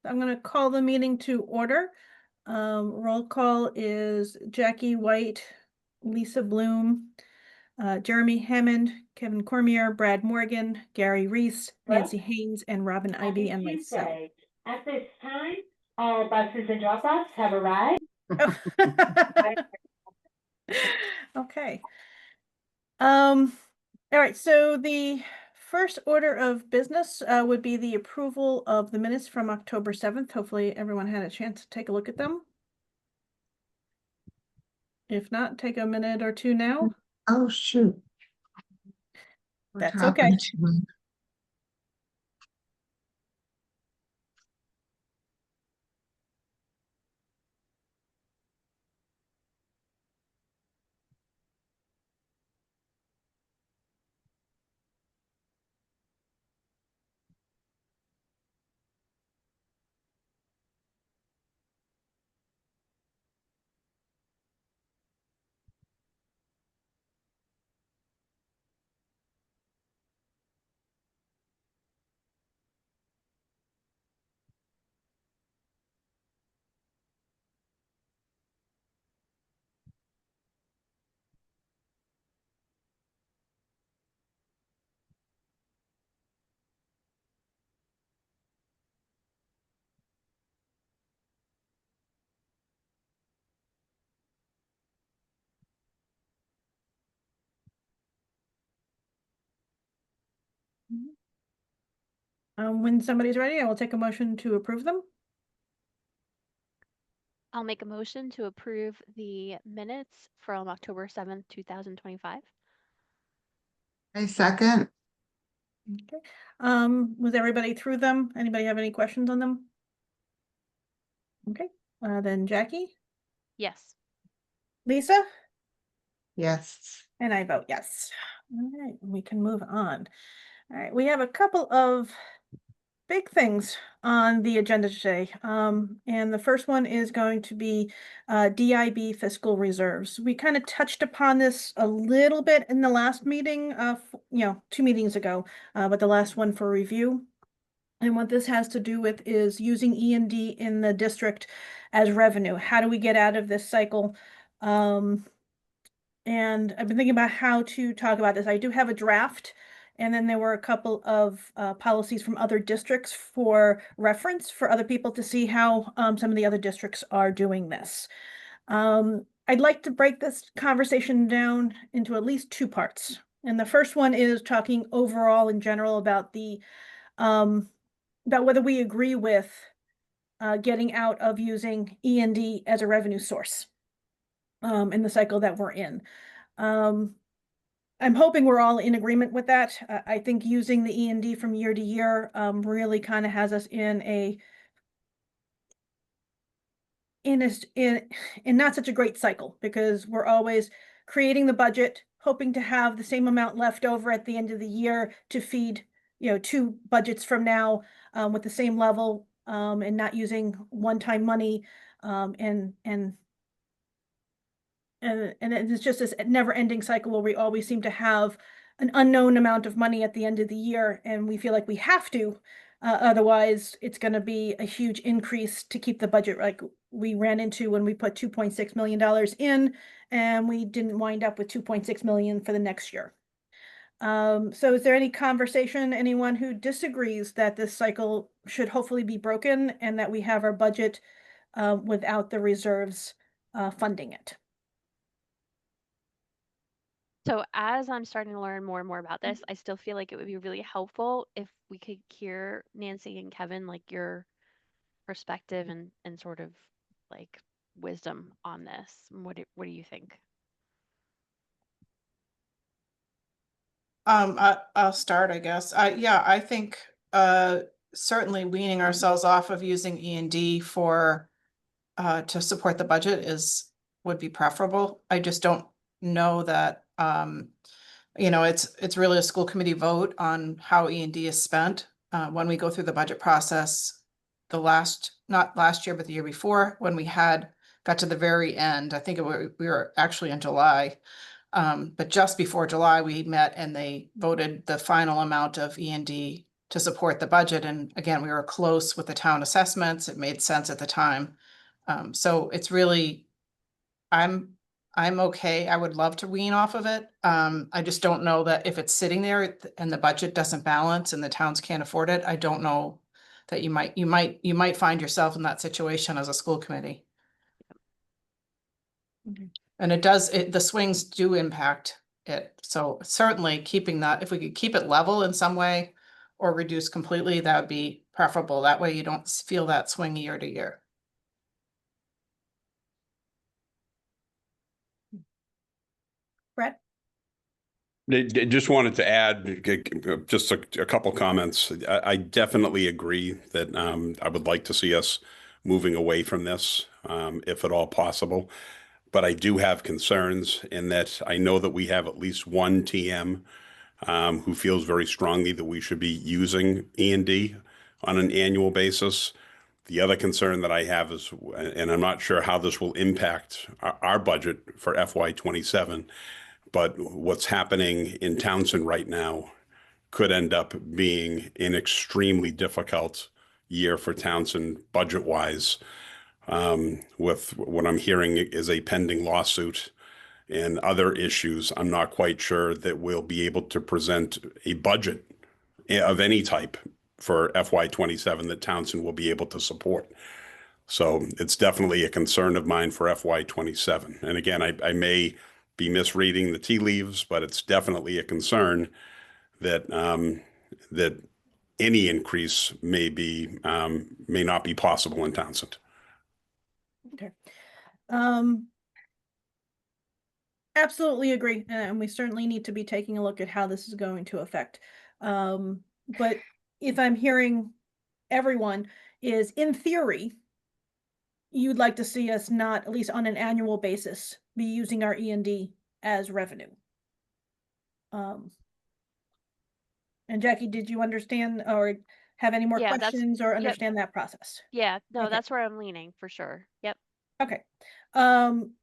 I'm going to call the meeting to order. Roll call is Jackie White, Lisa Bloom, Jeremy Hammond, Kevin Cormier, Brad Morgan, Gary Reese, Nancy Haynes, and Robin Ivy, and myself. At this time, all buses and drop-offs have arrived. Okay. All right, so the first order of business would be the approval of the minutes from October 7th. Hopefully everyone had a chance to take a look at them. If not, take a minute or two now. Oh, shoot. That's okay. When somebody's ready, I will take a motion to approve them. I'll make a motion to approve the minutes from October 7th, 2025. I second. Okay. Was everybody through them? Anybody have any questions on them? Okay. Then Jackie? Yes. Lisa? Yes. And I vote yes. All right, we can move on. All right, we have a couple of big things on the agenda today. And the first one is going to be DIB fiscal reserves. We kind of touched upon this a little bit in the last meeting, 2 meetings ago, but the last one for review. And what this has to do with is using E&D in the district as revenue. How do we get out of this cycle? And I've been thinking about how to talk about this. I do have a draft, and then there were a couple of policies from other districts for reference for other people to see how some of the other districts are doing this. I'd like to break this conversation down into at least 2 parts. And the first one is talking overall in general about the about whether we agree with getting out of using E&D as a revenue source in the cycle that we're in. I'm hoping we're all in agreement with that. I think using the E&D from year to year really kind of has us in not such a great cycle, because we're always creating the budget, hoping to have the same amount left over at the end of the year to feed 2 budgets from now with the same level, and not using one-time money, and it's just this never-ending cycle where we always seem to have an unknown amount of money at the end of the year, and we feel like we have to, otherwise it's going to be a huge increase to keep the budget, like we ran into when we put $2.6 million in, and we didn't wind up with $2.6 million for the next year. So is there any conversation, anyone who disagrees that this cycle should hopefully be broken and that we have our budget without the reserves funding it? So as I'm starting to learn more and more about this, I still feel like it would be really helpful if we could hear Nancy and Kevin, like your perspective and sort of like wisdom on this. What do you think? I'll start, I guess. Yeah, I think certainly weaning ourselves off of using E&D for to support the budget would be preferable. I just don't know that it's really a school committee vote on how E&D is spent. When we go through the budget process, not last year, but the year before, when we got to the very end, I think we were actually in July. But just before July, we met and they voted the final amount of E&D to support the budget. And again, we were close with the town assessments. It made sense at the time. So it's really, I'm okay. I would love to wean off of it. I just don't know that if it's sitting there and the budget doesn't balance and the towns can't afford it, I don't know that you might find yourself in that situation as a school committee. Okay. And the swings do impact it. So certainly keeping that, if we could keep it level in some way or reduce completely, that would be preferable. That way you don't feel that swing year to year. Brett? Just wanted to add just a couple comments. I definitely agree that I would like to see us moving away from this, if at all possible. But I do have concerns in that I know that we have at least one TM who feels very strongly that we should be using E&D on an annual basis. The other concern that I have is, and I'm not sure how this will impact our budget for FY27, but what's happening in Townsend right now could end up being an extremely difficult year for Townsend budget-wise. With what I'm hearing is a pending lawsuit and other issues, I'm not quite sure that we'll be able to present a budget of any type for FY27 that Townsend will be able to support. So it's definitely a concern of mine for FY27. And again, I may be misreading the tea leaves, but it's definitely a concern that that any increase may not be possible in Townsend. Okay. Absolutely agree. And we certainly need to be taking a look at how this is going to affect. But if I'm hearing everyone is, in theory, you'd like to see us not, at least on an annual basis, be using our E&D as revenue. And Jackie, did you understand or have any more Yeah, questions or yep. understand that process? Yeah, no, Okay. that's where I'm leaning for sure. Yep. Okay.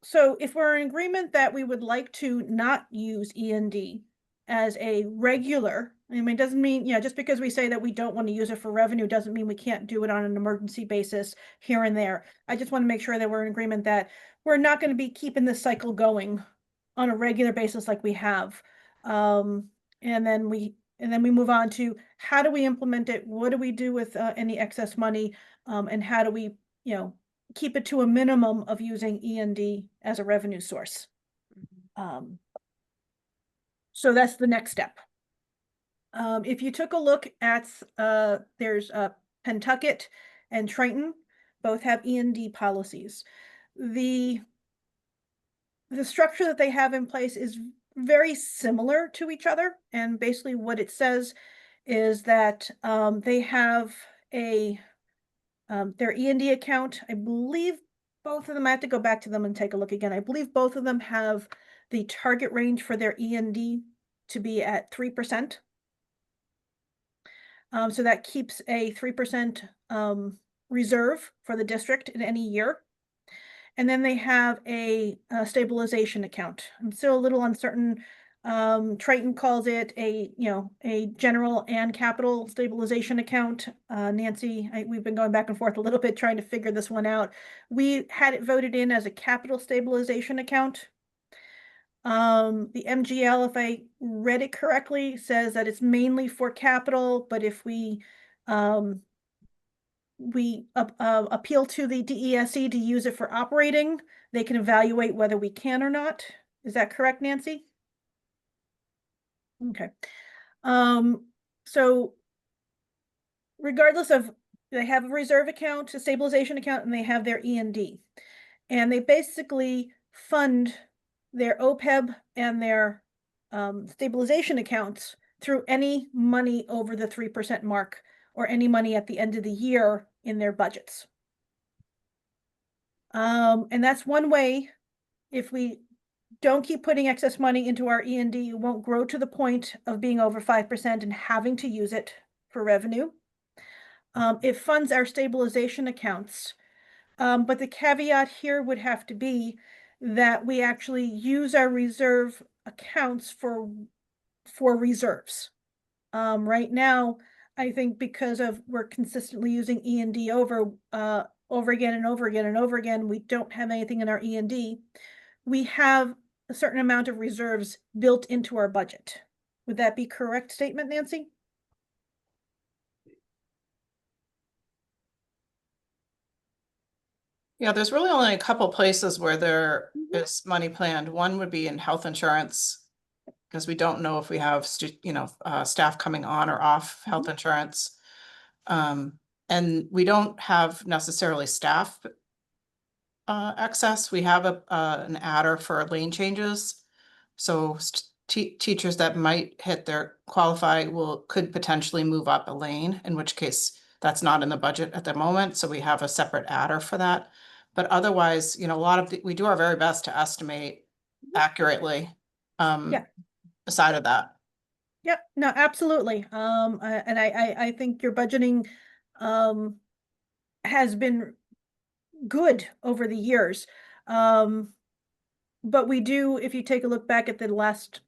So if we're in agreement that we would like to not use E&D as a regular, I mean, it doesn't mean, just because we say that we don't want to use it for revenue doesn't mean we can't do it on an emergency basis here and there. I just want to make sure that we're in agreement that we're not going to be keeping this cycle going on a regular basis like we have. And then we move on to how do we implement it? What do we do with any excess money? And how do we, keep it to a minimum of using E&D as a revenue source? So that's the next step. If you took a look at, there's Pentucket and Triton, both have E&D policies. The structure that they have in place is very similar to each other. And basically what it says is that they have their E&D account. I believe both of them, I have to go back to them and take a look again. I believe both of them have the target range for their E&D to be at 3%. So that keeps a 3% reserve for the district in any year. And then they have a stabilization account. I'm still a little uncertain. Triton calls it a general and capital stabilization account. Nancy, we've been going back and forth a little bit trying to figure this one out. We had it voted in as a capital stabilization account. The MGL, if I read it correctly, says that it's mainly for capital, but if we appeal to the DESE to use it for operating, they can evaluate whether we can or not. Is that correct, Nancy? Okay. So regardless of, they have a reserve account, a stabilization account, and they have their E&D. And they basically fund their OPEB and their stabilization accounts through any money over the 3% mark or any money at the end of the year in their budgets. And that's one way. If we don't keep putting excess money into our E&D, it won't grow to the point of being over 5% and having to use it for revenue. It funds our stabilization accounts. But the caveat here would have to be that we actually use our reserve accounts for reserves. Right now, I think because of we're consistently using E and D over again and over again and over again, we don't have anything in our E and D. We have a certain amount of reserves built into our budget. Would that be correct statement, Nancy? Yeah, there's really only a couple places where there Mhm. is money planned. One would be in health insurance. Because we don't know if we have, staff coming on or off health insurance. And we don't have necessarily staff excess. We have an adder for lane changes. So teachers that might hit their qualify could potentially move up a lane, in which case that's not in the budget at the moment. So we have a separate adder for that. But otherwise, a lot of, we do our very best to estimate accurately. Yeah. Aside of that. Yep, no, absolutely. And I think your budgeting has been good over the years. But we do, if you take a look back at the last,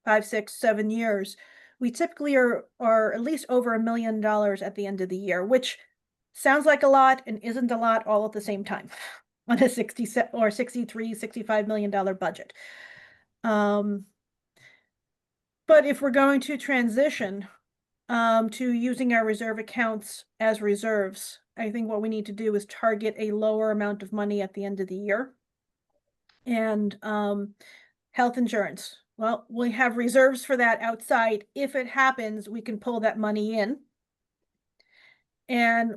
5, 6, 7 years, we typically are at least over $1 million at the end of the year, which sounds like a lot and isn't a lot all at the same time on a 63, $65 million budget. But if we're going to transition to using our reserve accounts as reserves, I think what we need to do is target a lower amount of money at the end of the year. And health insurance. Well, we have reserves for that outside. If it happens, we can pull that money in and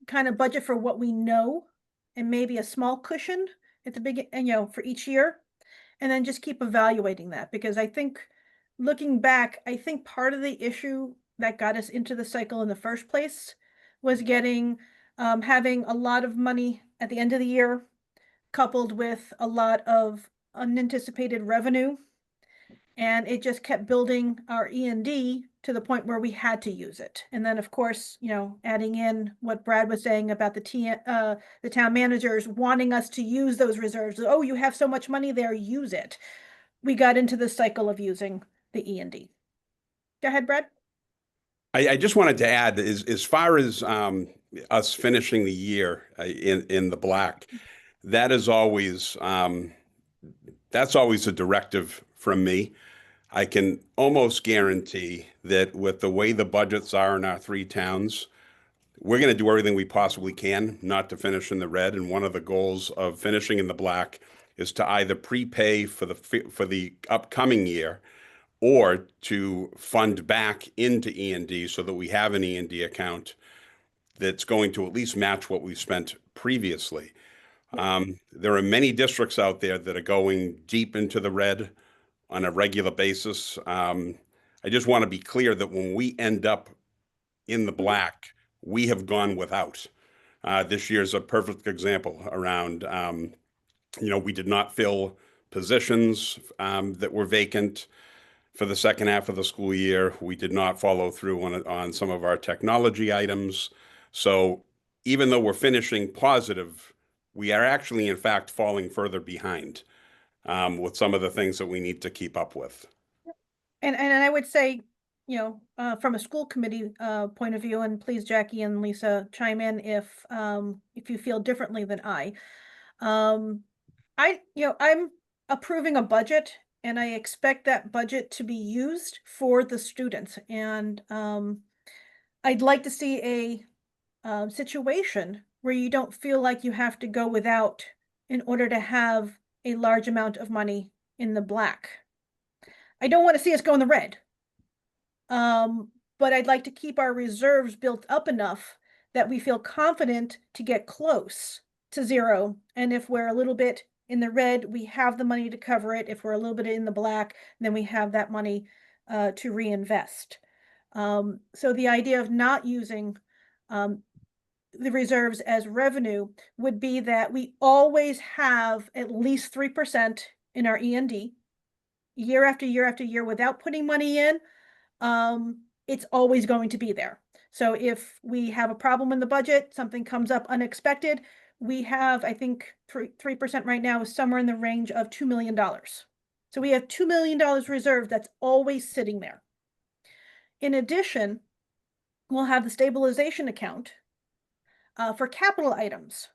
kind of budget for what we know and maybe a small cushion at the beginning, for each year. And then just keep evaluating that, because I think looking back, I think part of the issue that got us into the cycle in the first place was having a lot of money at the end of the year, coupled with a lot of unanticipated revenue. And it just kept building our E&D to the point where we had to use it. And then, of course, adding in what Brad was saying about the town managers wanting us to use those reserves. Oh, you have so much money there, use it. We got into the cycle of using the E&D. Go ahead, Brad. I just wanted to add, as far as us finishing the year in the black, that is always that's always a directive from me. I can almost guarantee that with the way the budgets are in our 3 towns, we're going to do everything we possibly can not to finish in the red. And one of the goals of finishing in the black is to either prepay for the upcoming year, or to fund back into E&D so that we have an E&D account that's going to at least match what we've spent previously. There are many districts out there that are going deep into the red on a regular basis. I just want to be clear that when we end up in the black, we have gone without. This year's a perfect example around, we did not fill positions that were vacant for the second half of the school year. We did not follow through on some of our technology items. So even though we're finishing positive, we are actually, in fact, falling further behind with some of the things that we need to keep up with. And I would say, from a school committee point of view, and please, Jackie and Lisa, chime in if you feel differently than I. I'm approving a budget, and I expect that budget to be used for the students. And I'd like to see a situation where you don't feel like you have to go without in order to have a large amount of money in the black. I don't want to see us go in the red. But I'd like to keep our reserves built up enough that we feel confident to get close to zero. And if we're a little bit in the red, we have the money to cover it. If we're a little bit in the black, then we have that money to reinvest. So the idea of not using the reserves as revenue would be that we always have at least 3% in our E&D year after year after year without putting money in. It's always going to be there. So if we have a problem in the budget, something comes up unexpected, we have, I think 3% right now is somewhere in the range of $2 million. So we have $2 million reserved that's always sitting there. In addition, we'll have the stabilization account for capital items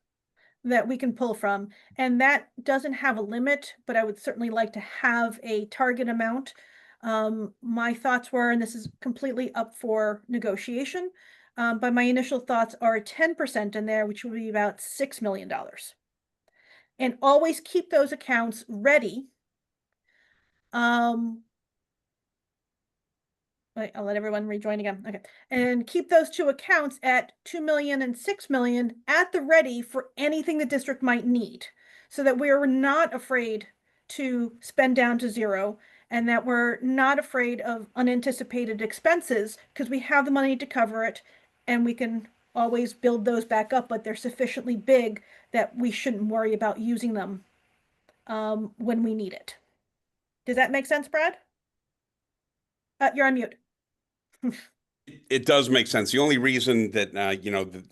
that we can pull from. And that doesn't have a limit, but I would certainly like to have a target amount. My thoughts were, and this is completely up for negotiation, but my initial thoughts are 10% in there, which would be about $6 million. And always keep those accounts ready. Wait, I'll let everyone rejoin again. Okay. And keep those two accounts at 2 million and 6 million at the ready for anything the district might need, so that we're not afraid to spend down to zero, and that we're not afraid of unanticipated expenses, because we have the money to cover it, and we can always build those back up, but they're sufficiently big that we shouldn't worry about using them when we need it. Does that make sense, Brad? You're on mute. It does make sense. The only reason that,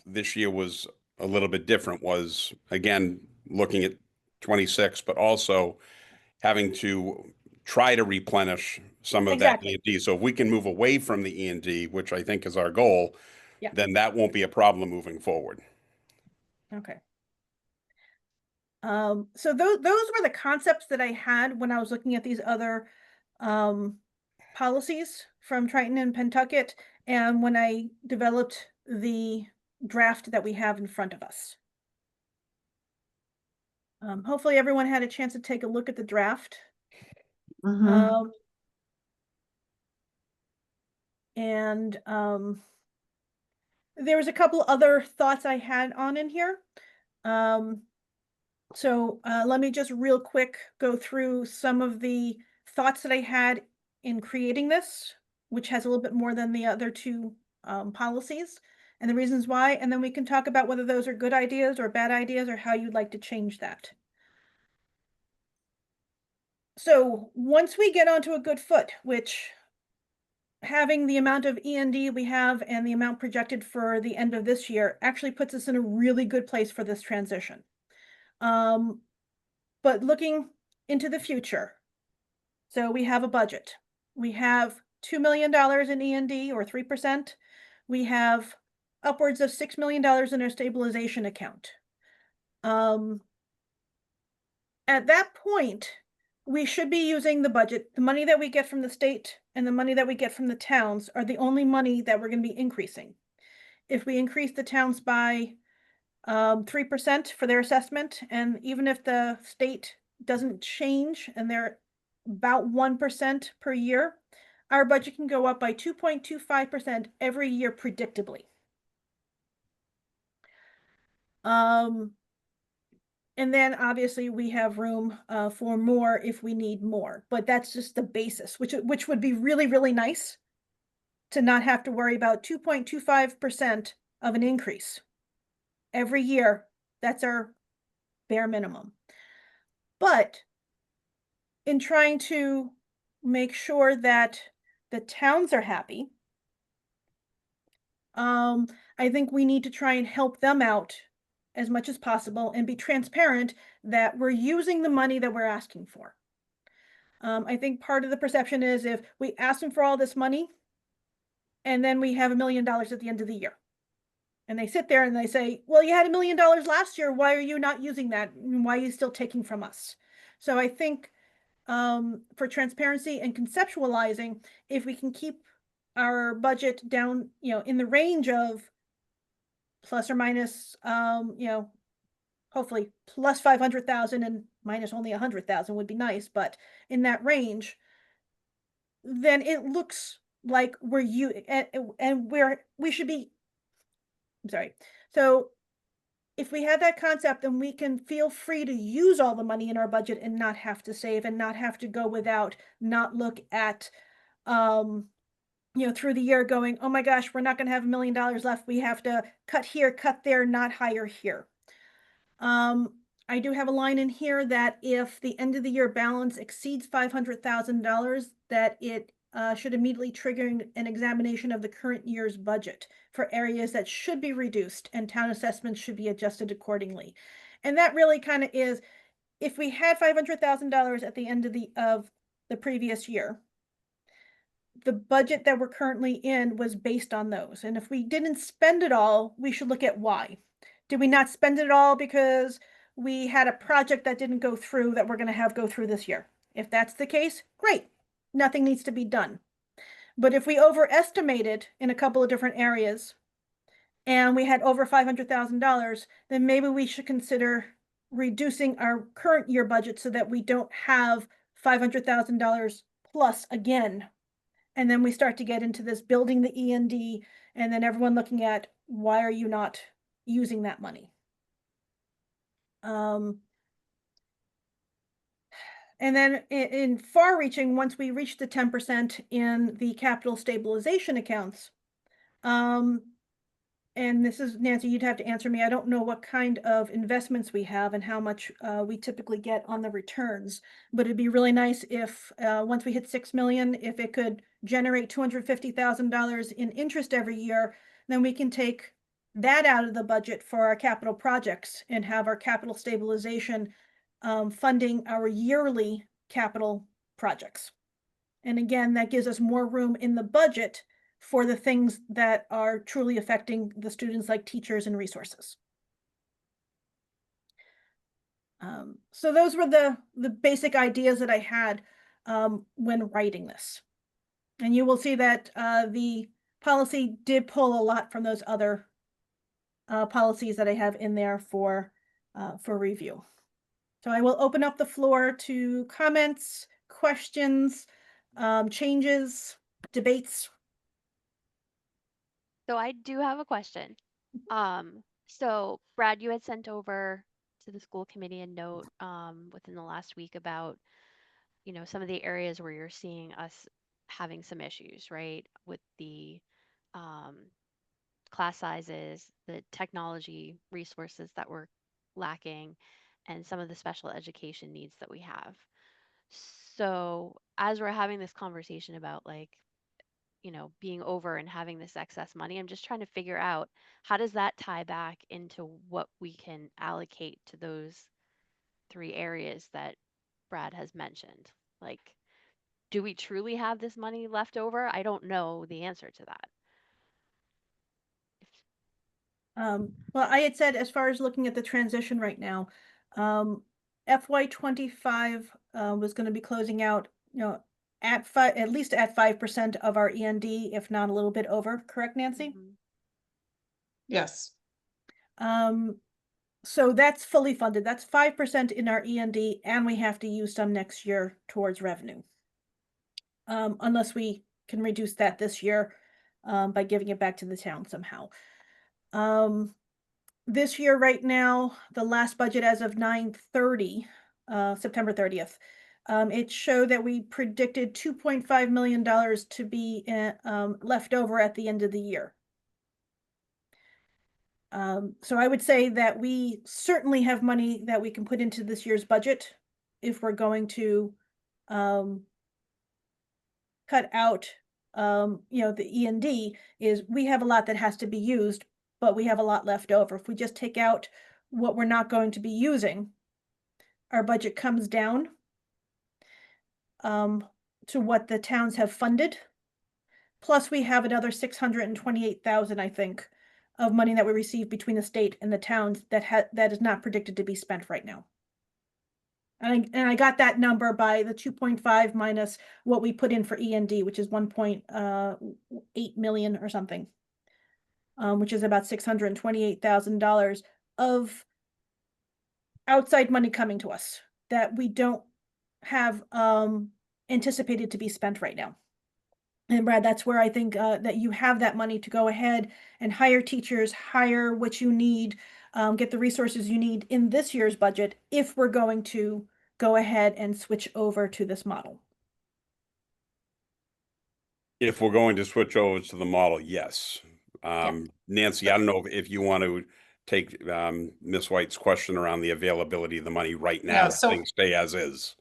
this year was a little bit different was, again, looking at 26, but also having to try to replenish some of that Exactly. E&D. So if we can move away from the E&D, which I think is our goal, Yeah. then that won't be a problem moving forward. Okay. So those were the concepts that I had when I was looking at these other policies from Triton and Pentucket, and when I developed the draft that we have in front of us. Hopefully everyone had a chance to take a look at the draft. Mhm. And there was a couple other thoughts I had on in here. So let me just real quick go through some of the thoughts that I had in creating this, which has a little bit more than the other two policies, and the reasons why, and then we can talk about whether those are good ideas or bad ideas, or how you'd like to change that. So once we get onto a good foot, which having the amount of E&D we have and the amount projected for the end of this year actually puts us in a really good place for this transition. But looking into the future, so we have a budget. We have $2 million in E&D, or 3%. We have upwards of $6 million in our stabilization account. At that point, we should be using the budget. The money that we get from the state and the money that we get from the towns are the only money that we're going to be increasing. If we increase the towns by 3% for their assessment, and even if the state doesn't change and they're about 1% per year, our budget can go up by 2.25% every year predictably. And then obviously we have room for more if we need more, but that's just the basis, which would be really, really nice to not have to worry about 2.25% of an increase every year. That's our bare minimum. But in trying to make sure that the towns are happy, I think we need to try and help them out as much as possible and be transparent that we're using the money that we're asking for. I think part of the perception is if we ask them for all this money and then we have $1 million at the end of the year, and they sit there and they say, well, you had $1 million last year. Why are you not using that? Why are you still taking from us? So I think for transparency and conceptualizing, if we can keep our budget down, in the range of plus or minus, hopefully plus 500,000 and minus only 100,000 would be nice, but in that range, then it looks like we should be, I'm sorry. So if we had that concept, then we can feel free to use all the money in our budget and not have to save and not have to go without, not look at, through the year going, oh my gosh, we're not going to have $1 million left. We have to cut here, cut there, not hire here. I do have a line in here that if the end of the year balance exceeds $500,000, that it should immediately trigger an examination of the current year's budget for areas that should be reduced, and town assessments should be adjusted accordingly. And that really kind of is, if we had $500,000 at the end of the previous year, the budget that we're currently in was based on those. And if we didn't spend it all, we should look at why. Did we not spend it all because we had a project that didn't go through that we're going to have go through this year? If that's the case, great. Nothing needs to be done. But if we overestimated in a couple of different areas and we had over $500,000, then maybe we should consider reducing our current year budget so that we don't have $500,000 plus again. And then we start to get into this building the E&D and then everyone looking at, why are you not using that money? And then in far reaching, once we reach the 10% in the capital stabilization accounts, and this is, Nancy, you'd have to answer me. I don't know what kind of investments we have and how much we typically get on the returns, but it'd be really nice if once we hit 6 million, if it could generate $250,000 in interest every year, then we can take that out of the budget for our capital projects and have our capital stabilization funding our yearly capital projects. And again, that gives us more room in the budget for the things that are truly affecting the students, like teachers and resources. So those were the basic ideas that I had when writing this. And you will see that the policy did pull a lot from those other policies that I have in there for review. So I will open up the floor to comments, questions, changes, debates. So I do have a question. So Brad, you had sent over to the school committee a note within the last week about, you know, some of the areas where you're seeing us having some issues, right? With the class sizes, the technology resources that we're lacking, and some of the special education needs that we have. So as we're having this conversation about, like, you know, being over and having this excess money, I'm just trying to figure out, how does that tie back into what we can allocate to those 3 areas that Brad has mentioned? Like, do we truly have this money left over? I don't know the answer to that. Well, I had said, as far as looking at the transition right now, FY25 was going to be closing out, you know, at least at 5% of our E&D, if not a little bit over. Correct, Nancy? Mhm. Yes. So that's fully funded. That's 5% in our E&D, and we have to use some next year towards revenue. Unless we can reduce that this year by giving it back to the town somehow. This year right now, the last budget as of 9/30, September 30th, it showed that we predicted $2.5 million to be left over at the end of the year. So I would say that we certainly have money that we can put into this year's budget if we're going to cut out, you know, the E&D. Is we have a lot that has to be used, but we have a lot left over. If we just take out what we're not going to be using, our budget comes down to what the towns have funded. Plus we have another 628,000, I think, of money that we received between the state and the towns that is not predicted to be spent right now. And I got that number by the 2.5 minus what we put in for E&D, which is 1.8 million or something, which is about $628,000 of outside money coming to us that we don't have anticipated to be spent right now. And Brad, that's where I think that you have that money to go ahead and hire teachers, hire what you need, get the resources you need in this year's budget if we're going to go ahead and switch over to this model. If we're going to switch over to the model, yes. Nancy, I don't know if you want to take Ms. White's question around the availability of the money right now, Yeah, if so- things stay as is.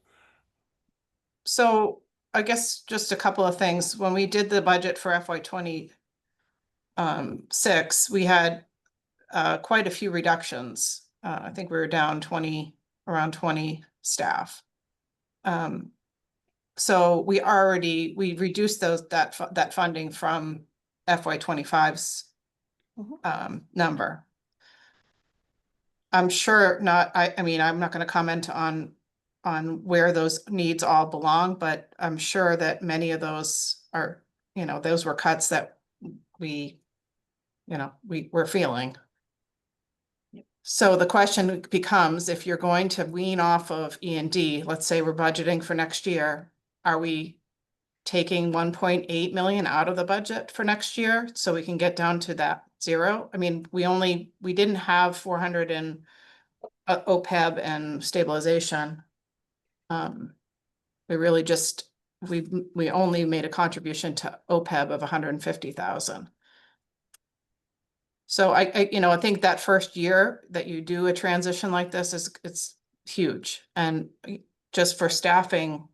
So I guess just a couple of things. When we did the budget for FY26, we had quite a few reductions. I think we were down around 20 staff. So we reduced that funding from FY 25's number. I'm sure not, I mean, I'm not gonna comment on where those needs all belong, but I'm sure that many of those are, those were cuts that we were feeling. So the question becomes, if you're going to wean off of E&D, let's say we're budgeting for next year, are we taking 1.8 million out of the budget for next year so we can get down to that 0? I mean, we didn't have 400 in OPEB and stabilization. We really just, we only made a contribution to OPEB of 150,000. So I think that first year that you do a transition like this it's huge. And just for staffing,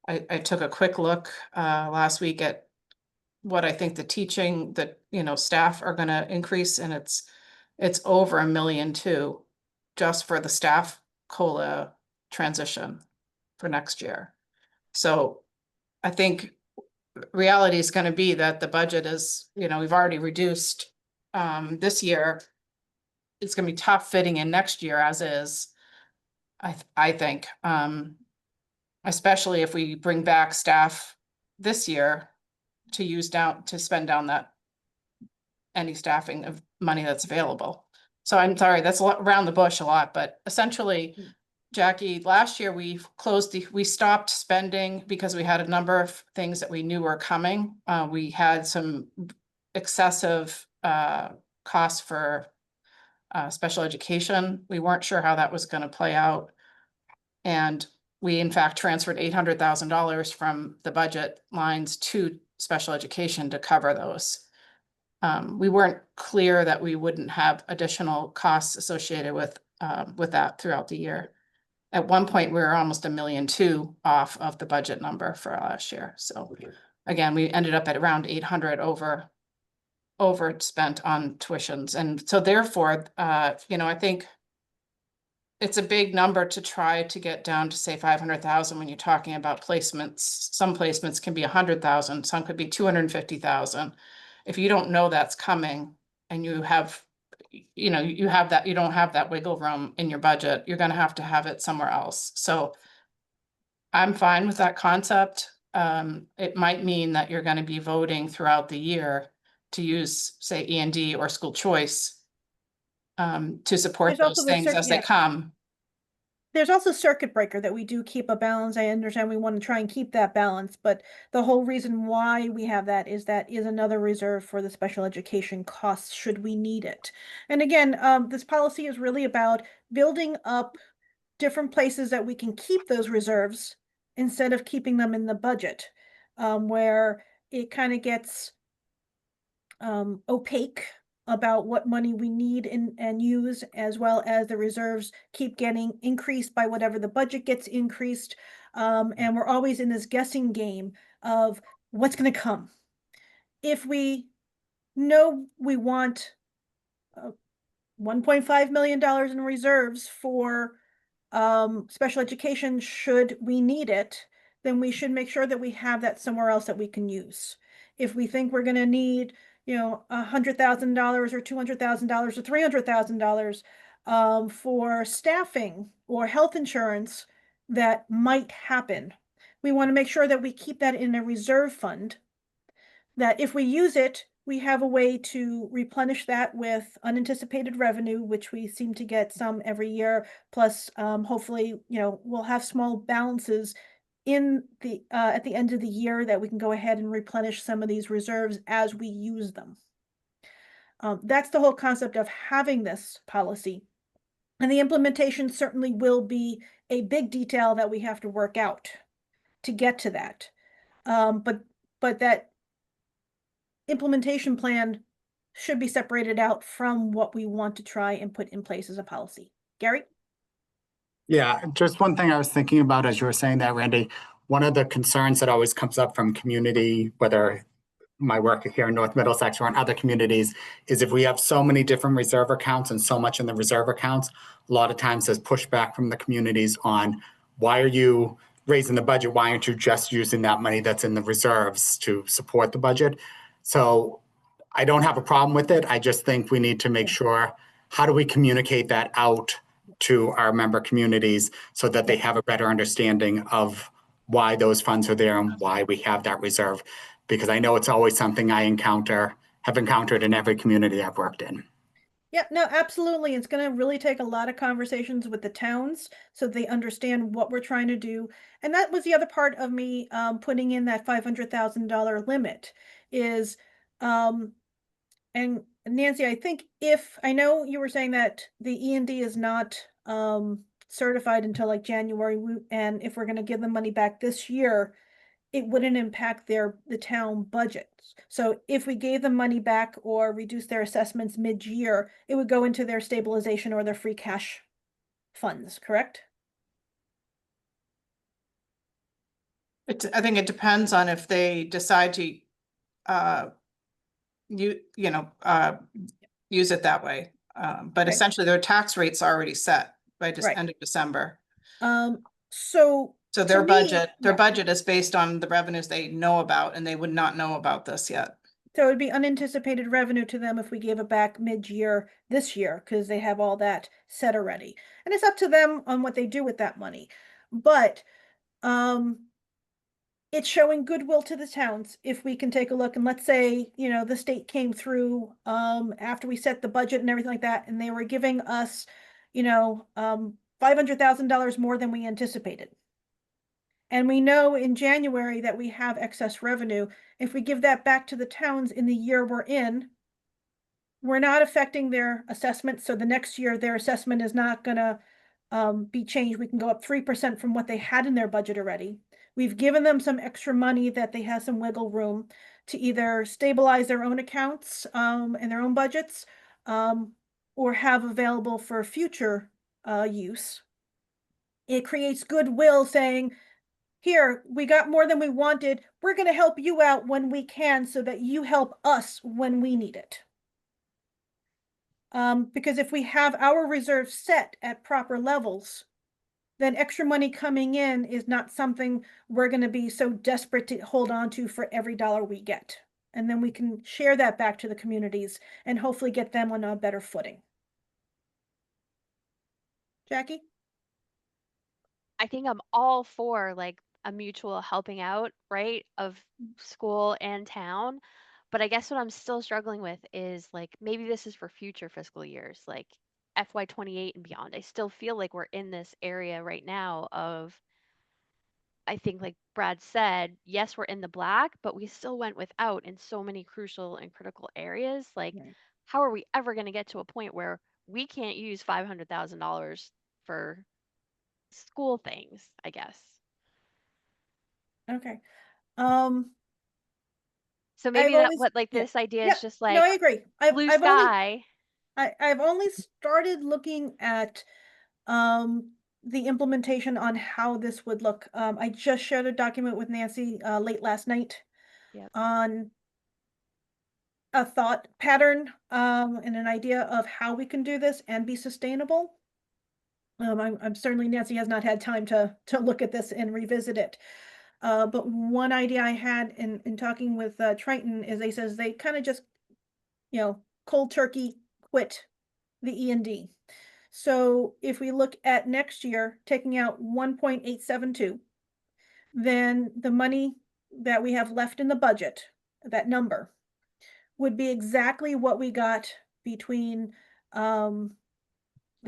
I took a quick look last week at what I think the teaching that, staff are going to increase, and it's over $1 million too, just for the staff COLA transition for next year. So I think reality is going to be that the budget is, we've already reduced this year. It's going to be tough fitting in next year as is, I think, especially if we bring back staff this year to spend down that any staffing of money that's available. So I'm sorry, that's around the bush a lot, but essentially, Jackie, last year we stopped spending because we had a number of things that we knew were coming. We had some excessive costs for special education. We weren't sure how that was going to play out. And we in fact transferred $800,000 from the budget lines to special education to cover those. We weren't clear that we wouldn't have additional costs associated with that throughout the year. At one point, we were almost $1.2 million off of the budget number for last year. So again, we ended up at around 800 overspent on tuitions. And so therefore, I think it's a big number to try to get down to say 500,000 when you're talking about placements. Some placements can be 100,000, some could be 250,000. If you don't know that's coming and you have, you don't have that wiggle room in your budget, you're going to have it somewhere else. So I'm fine with that concept. It might mean that you're going to be voting throughout the year to use, say, E&D or school choice to support There's also those the things as they come. There's also circuit breaker that we do keep a balance. I understand we want to try and keep that balance, but the whole reason why we have that is another reserve for the special education costs should we need it. And again, this policy is really about building up different places that we can keep those reserves instead of keeping them in the budget, where it kind of gets opaque about what money we need and use, as well as the reserves keep getting increased by whatever the budget gets increased. And we're always in this guessing game of what's going to come. If we know we want $1.5 million in reserves for special education, should we need it, then we should make sure that we have that somewhere else that we can use. If we think we're going to need $100,000 or $200,000 or $300,000 for staffing or health insurance that might happen, we want to make sure that we keep that in a reserve fund, that if we use it, we have a way to replenish that with unanticipated revenue, which we seem to get some every year. Plus, hopefully, we'll have small balances in the at the end of the year that we can go ahead and replenish some of these reserves as we use them. That's the whole concept of having this policy. And the implementation certainly will be a big detail that we have to work out to get to that. But that implementation plan should be separated out from what we want to try and put in place as a policy. Gary? Yeah, just one thing I was thinking about as you were saying that, Randy, one of the concerns that always comes up from community, whether my work here in North Middlesex or in other communities, is if we have so many different reserve accounts and so much in the reserve accounts, a lot of times there's pushback from the communities on why are you raising the budget, why aren't you just using that money that's in the reserves to support the budget? So I don't have a problem with it. I just think we need to make sure, how do we communicate that out to our member communities so that they have a better understanding of why those funds are there and why we have that reserve? Because I know it's always something I have encountered in every community I've worked in. Yeah, no, absolutely. It's going to really take a lot of conversations with the towns so they understand what we're trying to do. And that was the other part of me putting in that $500,000 limit is, and Nancy, I think I know you were saying that the E&D is not certified until like January, and if we're going to give them money back this year, it wouldn't impact the town budget. So if we gave them money back or reduced their assessments mid-year, it would go into their stabilization or their free cash funds, correct? I think it depends on if they decide to, use it that way. But Okay. essentially their tax rate's already set by Right. end of December. So So their to me, budget is based on the revenues they know about, and they would not know about this yet. So it would be unanticipated revenue to them if we gave it back mid-year this year, because they have all that set already. And it's up to them on what they do with that money. But it's showing goodwill to the towns if we can take a look and let's say, the state came through after we set the budget and everything like that, and they were giving us, $500,000 more than we anticipated. And we know in January that we have excess revenue. If we give that back to the towns in the year we're in, we're not affecting their assessment. So the next year, their assessment is not gonna be changed. We can go up 3% from what they had in their budget already. We've given them some extra money that they have some wiggle room to either stabilize their own accounts and their own budgets or have available for future use. It creates goodwill saying, here, we got more than we wanted. We're going to help you out when we can so that you help us when we need it. Because if we have our reserves set at proper levels, then extra money coming in is not something we're going to be so desperate to hold on to for every dollar we get. And then we can share that back to the communities and hopefully get them on a better footing. Jackie? I think I'm all for like a mutual helping out, right, of school and town. But I guess what I'm still struggling with is like maybe this is for future fiscal years, like FY28 and beyond. I still feel like we're in this area right now of, I think like Brad said, yes, we're in the black, but we still went without in so many crucial and critical areas. Like, Right. how are we ever going to get to a point where we can't use $500,000 for school things, I guess? Okay. So maybe I've that always, what like yeah, this idea yeah, is just no, like I agree. blue sky. I've only started looking at the implementation on how this would look. I just shared a document with Nancy late last night Yep. on a thought pattern and an idea of how we can do this and be sustainable. I'm certainly, Nancy has not had time to look at this and revisit it. But one idea I had in talking with Triton is they says they kind of just, cold turkey quit the E&D. So if we look at next year, taking out 1.872, then the money that we have left in the budget, that number, would be exactly what we got between the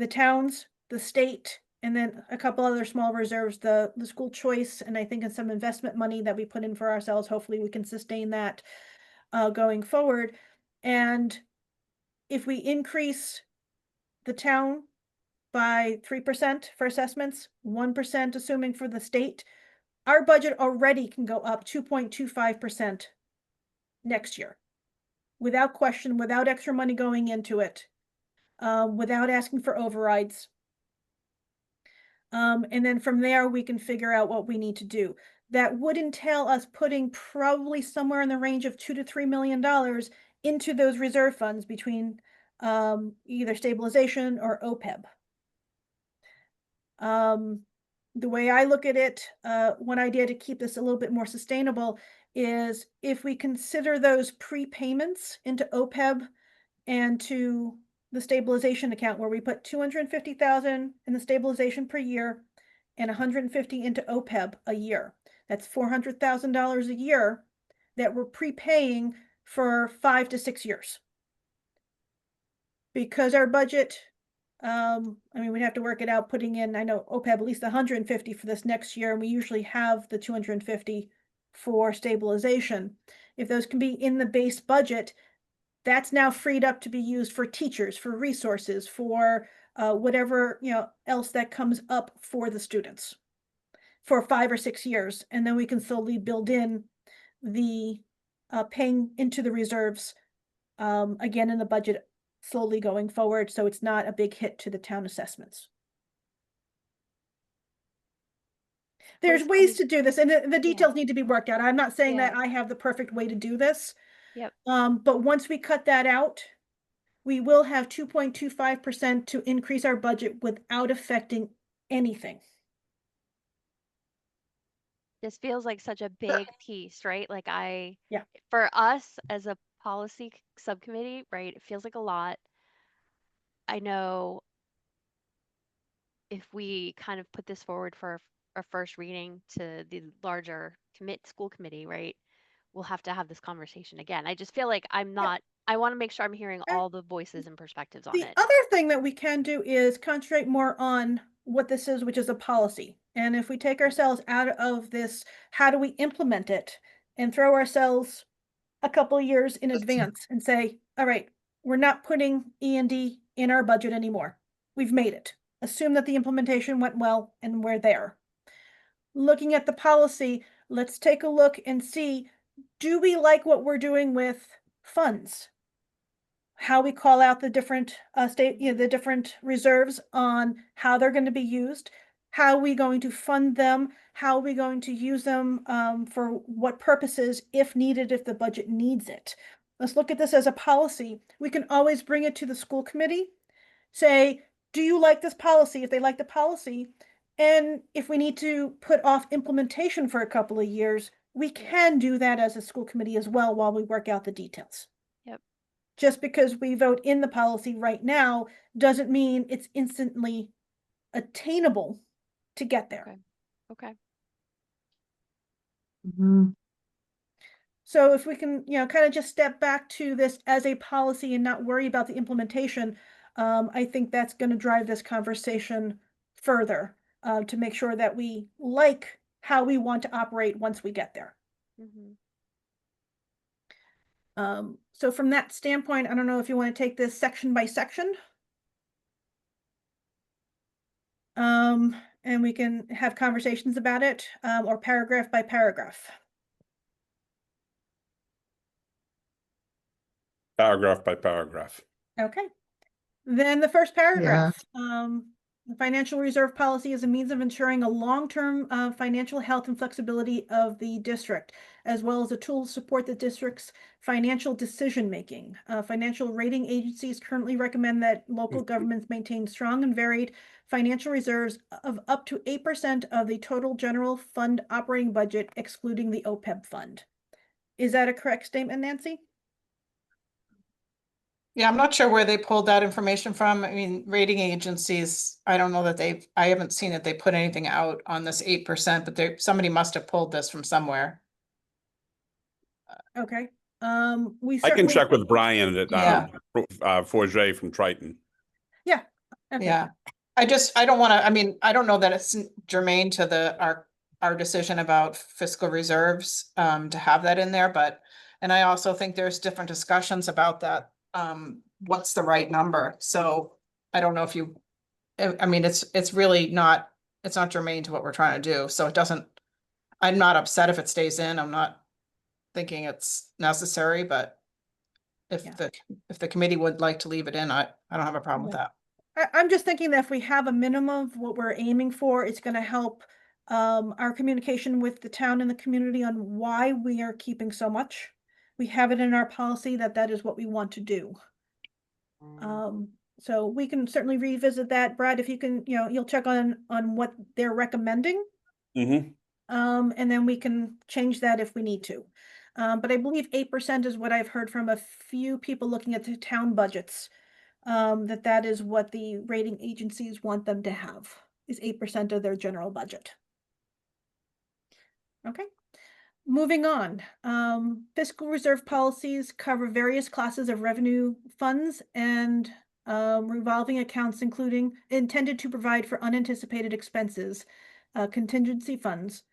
towns, the state, and then a couple other small reserves, the school choice, and I think in some investment money that we put in for ourselves. Hopefully we can sustain that going forward. And if we increase the town by 3% for assessments, 1% assuming for the state, our budget already can go up 2.25% next year. Without question, without extra money going into it, without asking for overrides. And then from there, we can figure out what we need to do. That would entail us putting probably somewhere in the range of $2 to $3 million into those reserve funds between either stabilization or OPEB. the way I look at it, one idea to keep this a little bit more sustainable is if we consider those prepayments into OPEB and to the stabilization account where we put 250,000 in the stabilization per year and 150 into OPEB a year. That's $400,000 a year that we're prepaying for 5 to 6 years. Because our budget, I mean, we'd have to work it out, putting in, I know OPEB at least 150 for this next year, and we usually have the 250 for stabilization. If those can be in the base budget, that's now freed up to be used for teachers, for resources, for whatever, else that comes up for the students for 5 or 6 years. And then we can slowly build in the paying into the reserves again in the budget slowly going forward, so it's not a big hit to the town assessments. There's Was- ways to do this, and the details need to be worked out. I'm not saying that Yeah. I have the perfect way to do this. Yep. But once we cut that out, we will have 2.25% to increase our budget without affecting anything. This feels like such a big piece, right? Like Yeah. for us as a policy subcommittee, right? It feels like a lot. I know if we kind of put this forward for a first reading to the larger school committee, right? We'll have to have this conversation again. I just feel like I want to make sure I'm hearing all the voices and perspectives on The it. other thing that we can do is concentrate more on what this is, which is a policy. And if we take ourselves out of this, how do we implement it, and throw ourselves a couple of years in advance and say, all right, we're not putting E&D in our budget anymore. We've made it. Assume that the implementation went well and we're there. Looking at the policy, let's take a look and see, do we like what we're doing with funds? How we call out the different the different reserves on how they're going to be used, how are we going to fund them, how are we going to use them for what purposes if needed, if the budget needs it. Let's look at this as a policy. We can always bring it to the school committee, say, do you like this policy? If they like the policy, and if we need to put off implementation for a couple of years, we can do that as a school committee as well while we work out the details. Just because we vote in the policy right now doesn't mean it's instantly attainable to get there. Okay. So if we can, kind of just step back to this as a policy and not worry about the implementation, I think that's going to drive this conversation further to make sure that we like how we want to operate once we get there. So from that standpoint, I don't know if you want to take this section by section. And we can have conversations about it, or paragraph by paragraph. Paragraph by paragraph. Okay. Then the first paragraph, the financial reserve policy is a means of ensuring a long-term financial health and flexibility of the district, as well as a tool to support the district's financial decision-making. Financial rating agencies currently recommend that local governments maintain strong and varied financial reserves of up to 8% of the total general fund operating budget, excluding the OPEB fund. Is that a correct statement, Nancy? Yeah, I'm not sure where they pulled that information from. I mean, rating agencies, I don't know that I haven't seen that they put anything out on this 8%, but somebody must have pulled this from somewhere. Okay. I can check with Brian at Forget from Triton. Yeah. Okay. Yeah. I don't want to, I mean, I don't know that it's germane to our decision about fiscal reserves to have that in there, and I also think there's different discussions about that. What's the right number? So I don't know if I mean, it's really not, it's not germane to what we're trying to do. So I'm not upset if it stays in. I'm not thinking it's necessary, but if the committee would like to leave it in, I don't have a problem with that. I'm just thinking that if we have a minimum of what we're aiming for, it's going to help our communication with the town and the community on why we are keeping so much. We have it in our policy that is what we want to do. So we can certainly revisit that. Brad, if you can, you'll check on what they're recommending. Mhm. And then we can change that if we need to. But I believe 8% is what I've heard from a few people looking at the town budgets. That is what the rating agencies want them to have, is 8% of their general budget. Okay. Moving on, fiscal reserve policies cover various classes of revenue funds and revolving accounts, including intended to provide for unanticipated expenses, contingency funds,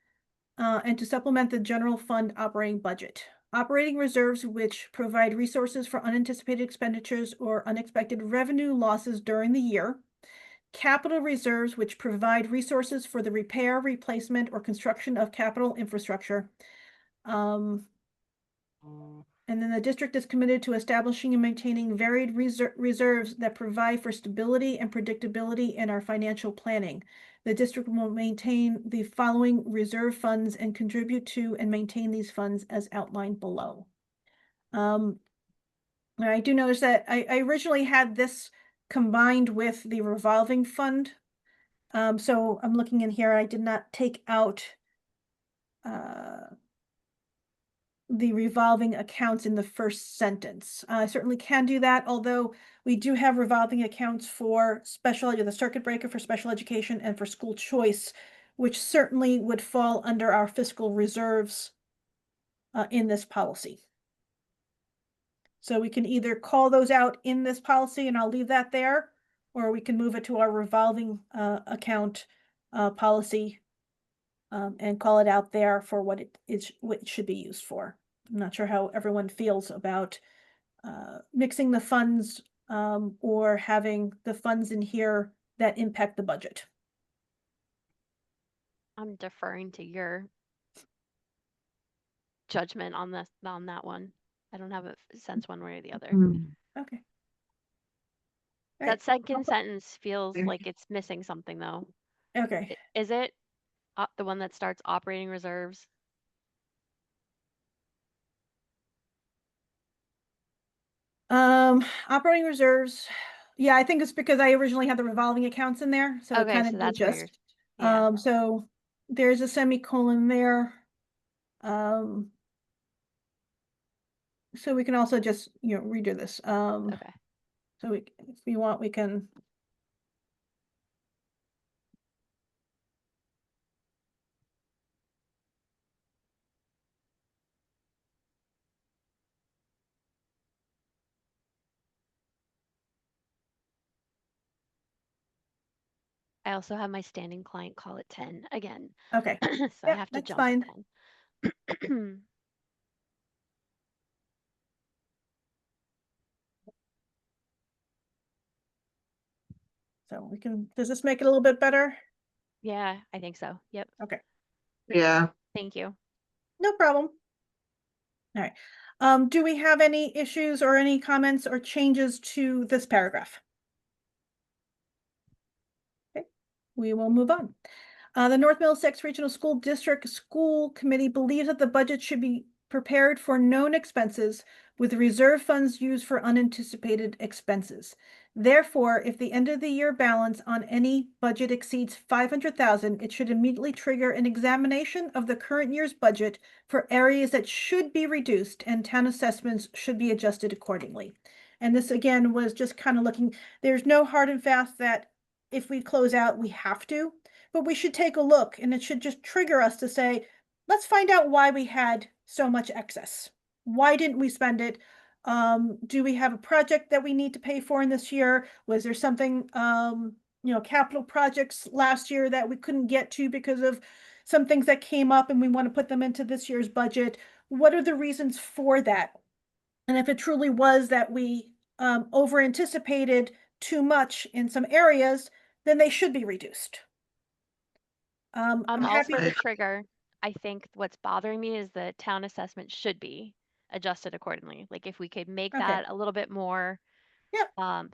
and to supplement the general fund operating budget. Operating reserves, which provide resources for unanticipated expenditures or unexpected revenue losses during the year. Capital reserves, which provide resources for the repair, replacement, or construction of capital infrastructure. And then the district is committed to establishing and maintaining varied reserves that provide for stability and predictability in our financial planning. The district will maintain the following reserve funds and contribute to and maintain these funds as outlined below. I do notice that I originally had this combined with the revolving fund. So I'm looking in here, I did not take out the revolving accounts in the first sentence. I certainly can do that, although we do have revolving accounts for the circuit breaker for special education and for school choice, which certainly would fall under our fiscal reserves in this policy. So we can either call those out in this policy and I'll leave that there, or we can move it to our revolving account policy and call it out there for what what it should be used for. I'm not sure how everyone feels about mixing the funds or having the funds in here that impact the budget. I'm deferring to your judgment on that one. I don't have a sense one way or the other. Okay. That second sentence feels like it's missing something though. Okay. Is it the one that starts operating reserves? Operating reserves. Yeah, I think it's because I originally had the revolving accounts in there, so it Okay, kind so of that's where you're, just. yeah. So there's a semicolon there. So we can also just, redo this. Okay. So if we want, we can. I also have my standing client call at 10 again. Okay. So I Yep, have to that's jump fine. at 10. So we can, does this make it a little bit better? Yeah, I think so. Yep. Okay. Yeah. Thank you. No problem. All right. Do we have any issues or any comments or changes to this paragraph? Okay, we will move on. The North Middlesex Regional School District School Committee believes that the budget should be prepared for known expenses with reserve funds used for unanticipated expenses. Therefore, if the end of the year balance on any budget exceeds 500,000, it should immediately trigger an examination of the current year's budget for areas that should be reduced, and town assessments should be adjusted accordingly. And this again was just kind of looking, there's no hard and fast that if we close out, we have to, but we should take a look, and it should just trigger us to say, let's find out why we had so much excess. Why didn't we spend it? Do we have a project that we need to pay for in this year? Was there something, capital projects last year that we couldn't get to because of some things that came up and we want to put them into this year's budget? What are the reasons for that? And if it truly was that we over anticipated too much in some areas, then they should be reduced. I'm Also happy. the trigger, I think what's bothering me is the town assessment should be adjusted accordingly. Like if we could make Okay. that a little bit more Yep.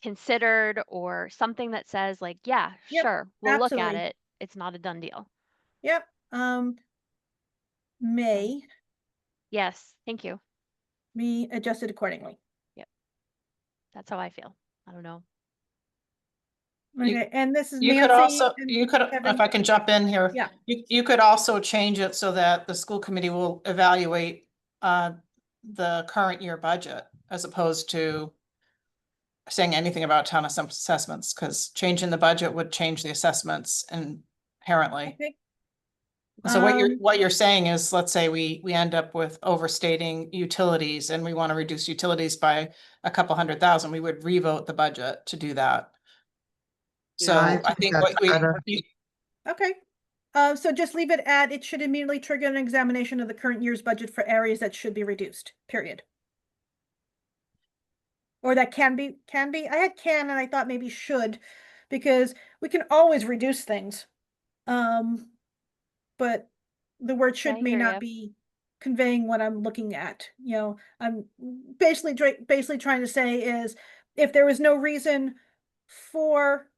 Considered, or something that says like, yeah, Yep, sure, we'll look at absolutely. it. It's not a done deal. Yep. May Yes, thank you. be adjusted accordingly. That's how I feel. I don't know. You- Okay, and this is You could Nancy also, and you could, if Kevin. I can jump in here. Yeah. You could also change it so that the school committee will evaluate the current year budget as opposed to saying anything about town assessments, because changing the budget would change the assessments inherently. Okay. So Um, what you're saying is, let's say we end up with overstating utilities and we want to reduce utilities by a couple $100,000, we would revote the budget to do that. So I think what Okay, so just leave it at, it should immediately trigger an examination of the current year's budget for areas that should be reduced, period. Or that can be, I had can and I thought maybe should, because we can always reduce things. But the word I should may hear not ya. be conveying what I'm looking at, you know, I'm basically trying to say is, if there was no reason for,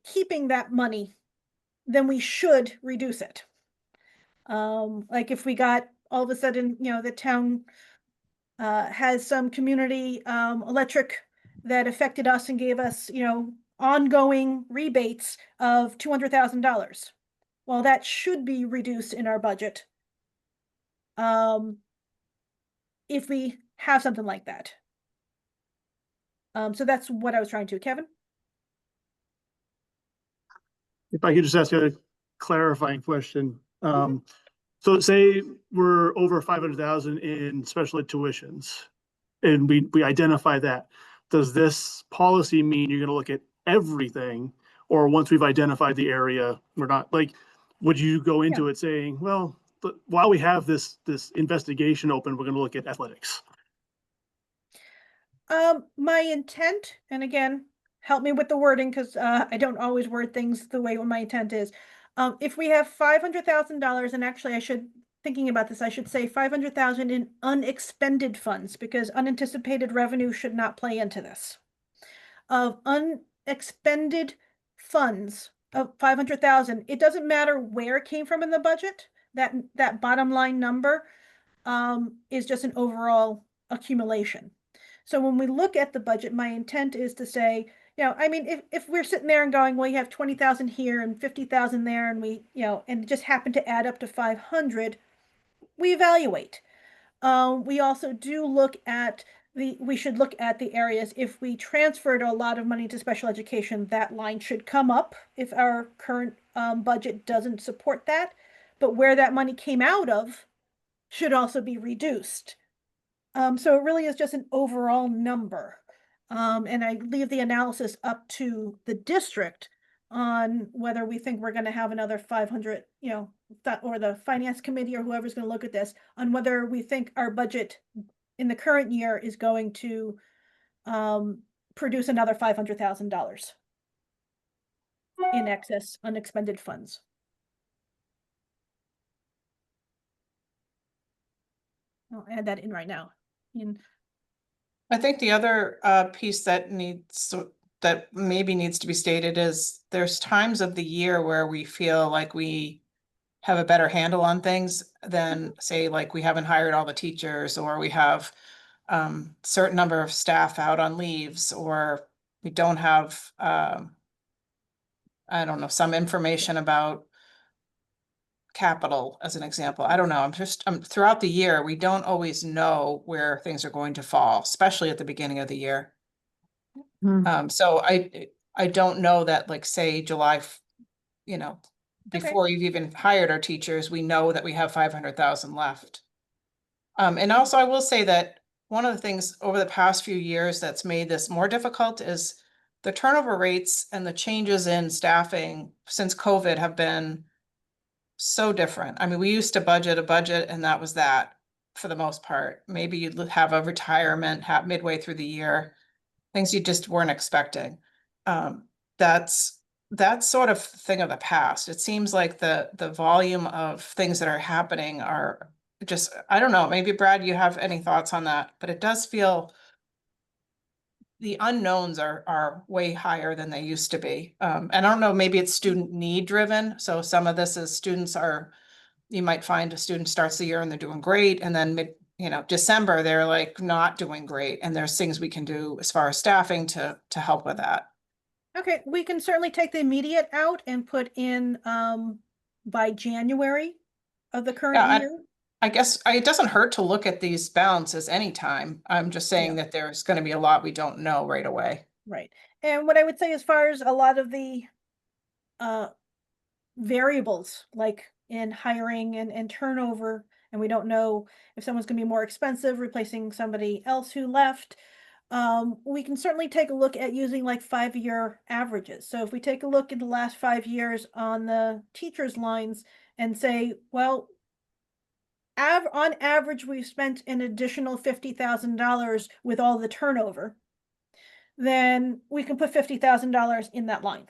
keeping that money, then we should reduce it. Like if we got all of a sudden, you know, the town has some community electric that affected us and gave us, you know, ongoing rebates of $200,000. Well, that should be reduced in our budget. If we have something like that. So that's what I was trying to, Kevin? If I could just ask a clarifying question. So say we're over 500,000 in special ed tuitions and we identify that. Does this policy mean you're going to look at everything? Or once we've identified the area, we're not like, would you go into it saying, well, while we have this investigation open, we're going to look at athletics? My intent, and again, help me with the wording, because I don't always word things the way what my intent is. If we have $500,000, and actually I should, thinking about this, I should say 500,000 in unexpended funds, because unanticipated revenue should not play into this. Of unexpended funds of 500,000, it doesn't matter where it came from in the budget, that bottom line number is just an overall accumulation. So when we look at the budget, my intent is to say, you know, I mean, if we're sitting there and going, well, you have 20,000 here and 50,000 there, and we, you know, and it just happened to add up to 500, we evaluate. We also do look at we should look at the areas. If we transferred a lot of money to special education, that line should come up if our current budget doesn't support that. But where that money came out of should also be reduced. So it really is just an overall number. And I leave the analysis up to the district on whether we think we're going to have another 500, you know, or the finance committee or whoever's going to look at this, on whether we think our budget in the current year is going to produce another $500,000 in excess unexpended funds. I'll add that in right now. I think the other piece that maybe needs to be stated is there's times of the year where we feel like we have a better handle on things than, say, like we haven't hired all the teachers, or we have certain number of staff out on leaves, or we don't have I don't know, some information about capital as an example. I don't know. I'm throughout the year, we don't always know where things are going to fall, especially at the beginning of the year. So I don't know that, like, say July, you know, before you've even hired our teachers, we know that we have 500,000 left. And also I will say that one of the things over the past few years that's made this more difficult is the turnover rates and the changes in staffing since COVID have been so different. I mean, we used to budget a budget and that was that for the most part. Maybe you'd have a retirement midway through the year, things you just weren't expecting. That's sort of thing of the past. It seems like the volume of things that are happening are just, I don't know, maybe Brad, you have any thoughts on that, but it does feel the unknowns are way higher than they used to be. And I don't know, maybe it's student need driven. So some of this is you might find a student starts the year and they're doing great. And then you know, December, they're like not doing great, and there's things we can do as far as staffing to help with that. Okay, we can certainly take the immediate out and put in, by January of the Yeah, current year. I guess it doesn't hurt to look at these balances anytime. I'm just saying that there's gonna be a lot we don't know right away. Right. And what I would say as far as a lot of the uh variables, like in hiring and turnover, and we don't know if someone's gonna be more expensive, replacing somebody else who left. We can certainly take a look at using like 5-year averages. So if we take a look at the last 5 years on the teachers' lines and say, well, on average, we've spent an additional $50,000 with all the turnover, then we can put $50,000 in that line.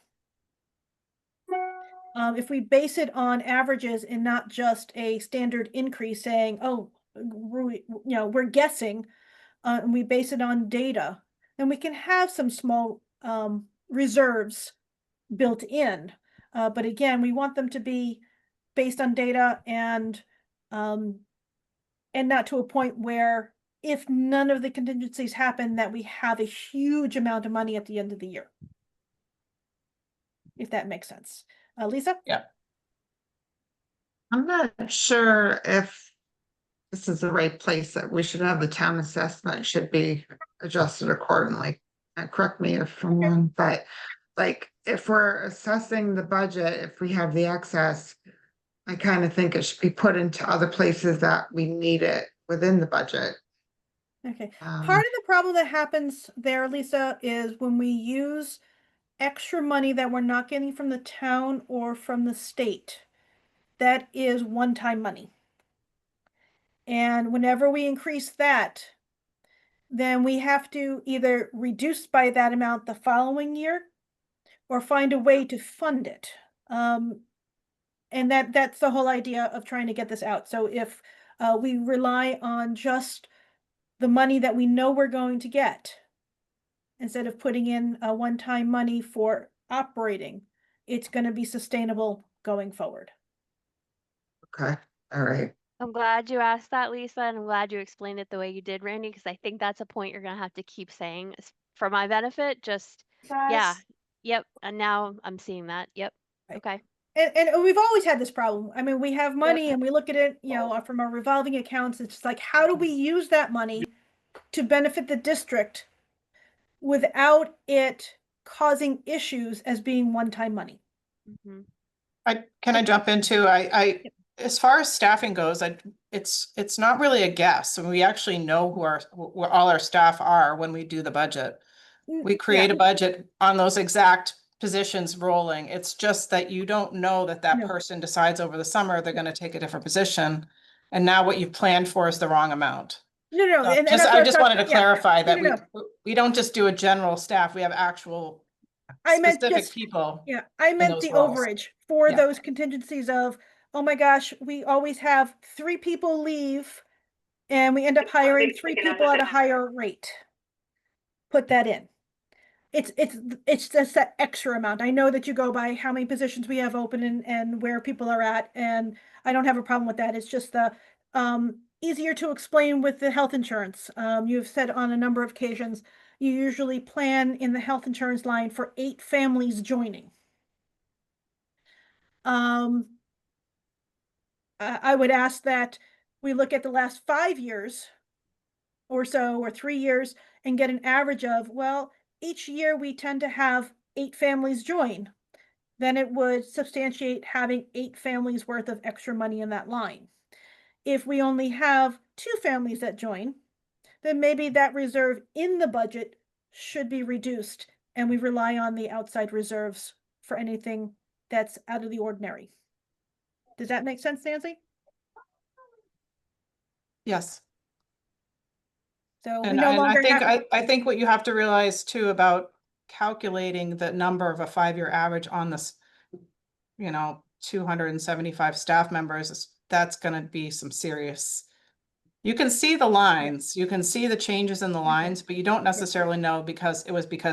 If we base it on averages and not just a standard increase saying, oh, we're guessing, and we base it on data, then we can have some small reserves built in. But again, we want them to be based on data and not to a point where if none of the contingencies happen, that we have a huge amount of money at the end of the year. If that makes sense. Lisa? Yeah. I'm not sure if this is the right place that we should have the town assessment should be adjusted accordingly. Correct me if I'm wrong, but like if we're assessing the budget, if we have the excess, I kind of think it should be put into other places that we need it within the budget. Okay. Part of the problem that happens there, Lisa, is when we use extra money that we're not getting from the town or from the state. That is one-time money. And whenever we increase that, then we have to either reduce by that amount the following year or find a way to fund it. And that's the whole idea of trying to get this out. So if we rely on just the money that we know we're going to get, instead of putting in a one-time money for operating, it's going to be sustainable going forward. Okay, all right. I'm glad you asked that, Lisa, and I'm glad you explained it the way you did, Randy, because I think that's a point you're gonna have to keep saying for my benefit. Just, yeah, yep. And now I'm seeing that. Yep. Right. Okay. And we've always had this problem. I mean, we have money and we look at it, from our revolving accounts. It's like, how do we use that money to benefit the district without it causing issues as being one-time money? Mm-hmm. Can I jump into, as far as staffing goes, it's not really a guess. We actually know who all our staff are when we do the budget. We create a budget on those exact positions rolling. It's just that you don't know that person decides over the summer they're going to take a different position, and now what you've planned for is the wrong amount. No. And I just wanted to clarify that No. we don't just do a general staff. We have actual specific people. Yeah, I meant the roles. overage for those contingencies of, oh my gosh, we always have 3 people leave and we end up hiring 3 people at a higher rate. Put that in. It's just that extra amount. I know that you go by how many positions we have open and where people are at, and I don't have a problem with that. It's just the easier to explain with the health insurance. You've said on a number of occasions, you usually plan in the health insurance line for 8 families joining. I would ask that we look at the last 5 years or so, or 3 years, and get an average of, well, each year we tend to have 8 families join. Then it would substantiate having 8 families worth of extra money in that line. If we only have 2 families that join, then maybe that reserve in the budget should be reduced and we rely on the outside reserves for anything that's out of the ordinary. Does that make sense, Nancy? Yes. So And, I think what you have to realize too about calculating the number of a 5-year average on this, 275 staff members, that's going to be some serious. You can see the lines, you can see the changes in the lines, but you don't necessarily know because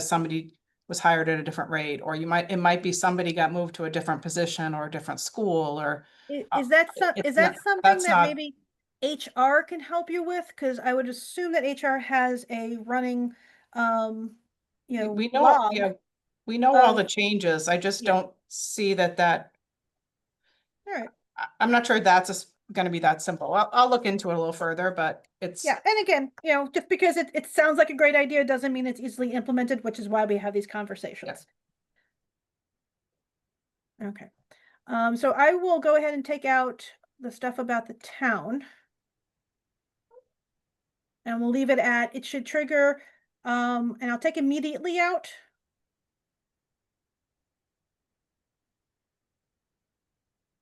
somebody was hired at a different rate, or it might be somebody got moved to a different position or a different school, or is that something that maybe HR can help you with, because I would assume that HR has a running, We know, log. yeah, we know all the of- changes. I just Yeah. don't see that, All right. I'm not sure that's gonna be that simple. I'll look into it a little further, but it's. Yeah, and again, just because it sounds like a great idea doesn't mean it's easily implemented, which is why we have these conversations. Okay. So I will go ahead and take out the stuff about the town. And we'll leave it at, it should trigger, and I'll take immediately out.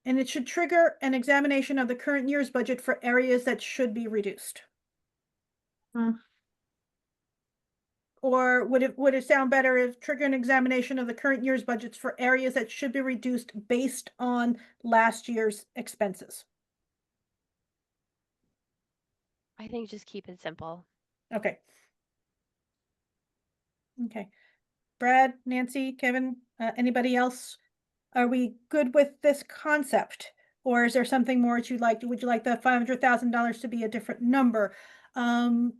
And it should trigger an examination of the current year's budget for areas that should be reduced. Hmm. Or would it sound better if trigger an examination of the current year's budgets for areas that should be reduced based on last year's expenses? I think just keep it simple. Okay. Okay. Brad, Nancy, Kevin, anybody else? Are we good with this concept? Or is there something more that you'd like? Would you like the $500,000 to be a different number? How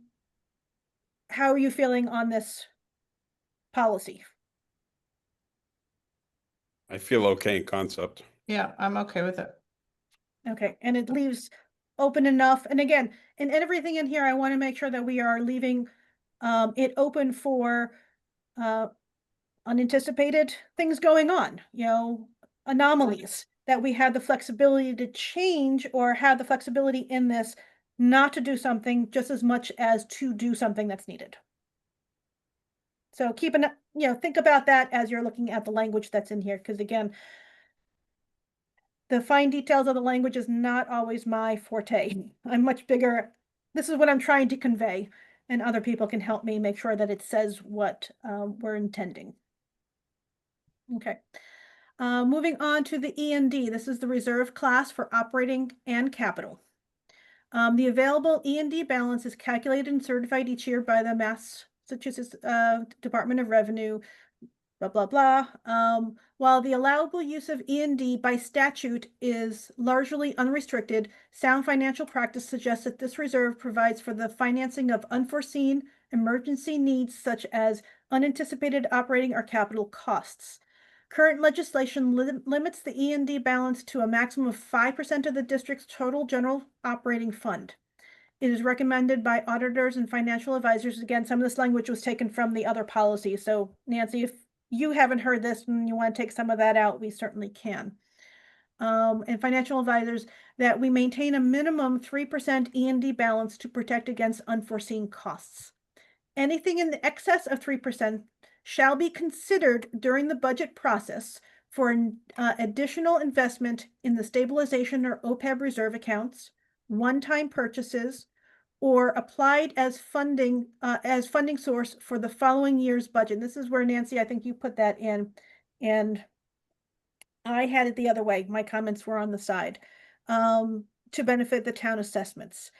are you feeling on this policy? I feel okay in concept. Yeah, I'm okay with it. Okay, and it leaves open enough. And again, in everything in here, I want to make sure that we are leaving it open for unanticipated things going on, anomalies, that we had the flexibility to change or have the flexibility in this not to do something just as much as to do something that's needed. So think about that as you're looking at the language that's in here, because again, the fine details of the language is not always my forte. I'm much bigger. This is what I'm trying to convey, and other people can help me make sure that it says what we're intending. Okay. Moving on to the E&D. This is the reserve class for operating and capital. The available E&D balance is calculated and certified each year by the Massachusetts Department of Revenue, blah, blah, blah. While the allowable use of E&D by statute is largely unrestricted, sound financial practice suggests that this reserve provides for the financing of unforeseen emergency needs such as unanticipated operating or capital costs. Current legislation limits the E&D balance to a maximum of 5% of the district's total general operating fund. It is recommended by auditors and financial advisors. Again, some of this language was taken from the other policy. So Nancy, if you haven't heard this and you want to take some of that out, we certainly can. And financial advisors, that we maintain a minimum 3% E&D balance to protect against unforeseen costs. Anything in the excess of 3% shall be considered during the budget process for additional investment in the stabilization or OPEB reserve accounts, one-time purchases, or applied as funding source for the following year's budget. This is where, Nancy, I think you put that in, and I had it the other way. My comments were on the side, to benefit the town assessments.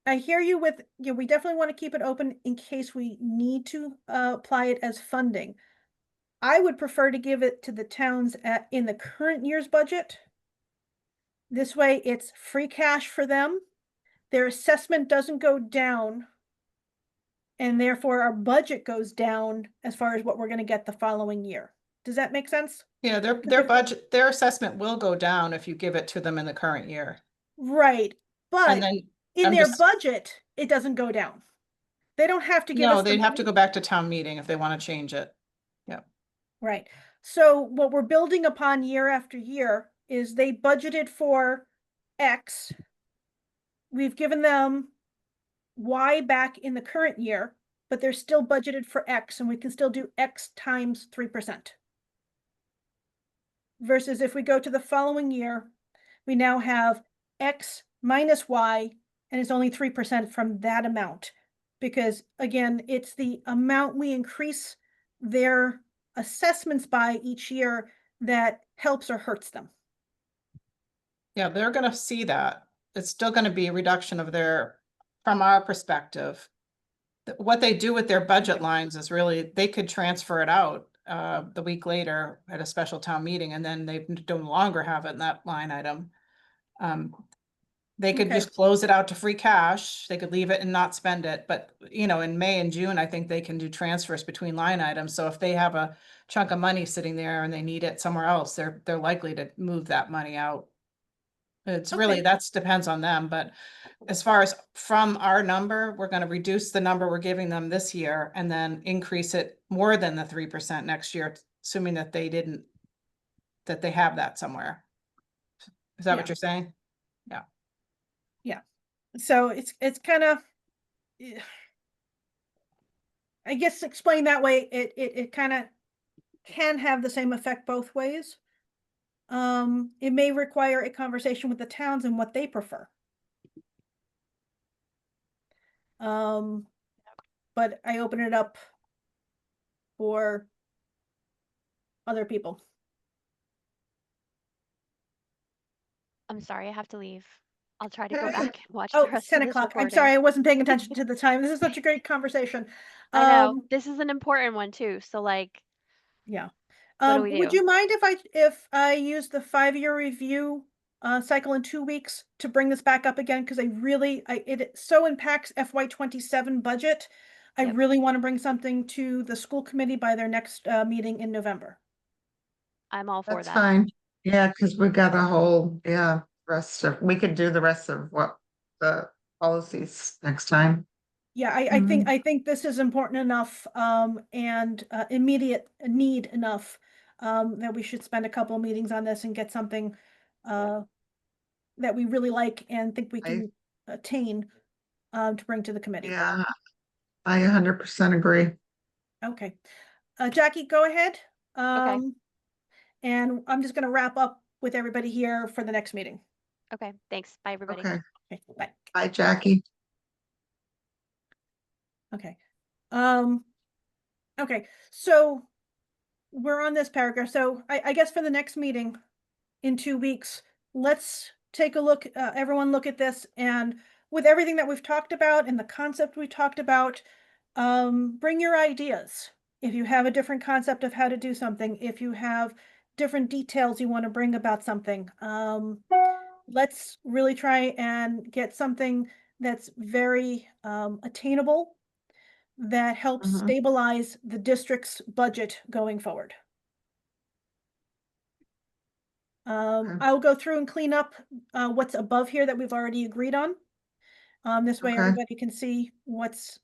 I hear you with, we definitely want to keep it open in case we need to apply it as funding. I would prefer to give it to the towns in the current year's budget. This way it's free cash for them. Their assessment doesn't go down. And therefore our budget goes down as far as what we're going to get the following year. Does that make sense? Yeah, their budget, their assessment will go down if you give it to them in the current year. Right. But And then in I'm their just- budget, it doesn't go down. They don't have to give us No, the they'd have to money. go back to town meeting if they want to change it. Right. So what we're building upon year after year is they budgeted for X. We've given them Y back in the current year, but they're still budgeted for X, and we can still do X times 3%. Versus if we go to the following year, we now have X minus Y, and it's only 3% from that amount. Because again, it's the amount we increase their assessments by each year that helps or hurts them. Yeah, they're gonna see that. It's still gonna be a reduction of from our perspective. What they do with their budget lines is really, they could transfer it out the week later at a special town meeting, and then they no longer have it in that line item. They could Okay. just close it out to free cash. They could leave it and not spend it, but you know, in May and June, I think they can do transfers between line items. So if they have a chunk of money sitting there and they need it somewhere else, they're likely to move that money out. It's really, Okay. that's depends on them, but as far as from our number, we're gonna reduce the number we're giving them this year and then increase it more than the 3% next year, assuming that they didn't, that they have that somewhere. Is that Yeah. what you're saying? So it's kind of, I guess explained that way, it kind of can have the same effect both ways. It may require a conversation with the towns and what they prefer. But I open it up for other people. I'm sorry, I have to leave. I'll try to go back and watch Oh, the rest it's 10 of this o'clock. I'm recording. sorry, I wasn't paying attention to the time. This is such a great conversation. I know, this is an important one too, so like, Yeah. what do we Would do? you mind if I use the 5-year review cycle in 2 weeks to bring this back up again? Because it so impacts FY27 budget. I Yep. really want to bring something to the school committee by their next meeting in November. I'm all for That's that. fine. Yeah, because we got a whole, we could do the rest of what the policies next time. Yeah, I think this is important enough and immediate need enough that we should spend a couple of meetings on this and get something that we really like and think we can attain to bring to the committee. Yeah, I 100% agree. Okay. Jackie, go ahead. Okay. And I'm just going to wrap up with everybody here for the next meeting. Okay, thanks. Bye, everybody. Okay. Okay, bye. Bye, Jackie. Okay. Okay, so we're on this paragraph. So I guess for the next meeting in 2 weeks, let's take a look, everyone look at this, and with everything that we've talked about and the concept we talked about, bring your ideas. If you have a different concept of how to do something, if you have different details you want to bring about something, let's really try and get something that's very attainable, that helps Mhm. stabilize the district's budget going forward. Okay. I'll go through and clean up what's above here that we've already agreed on. This way Okay. everybody can see what's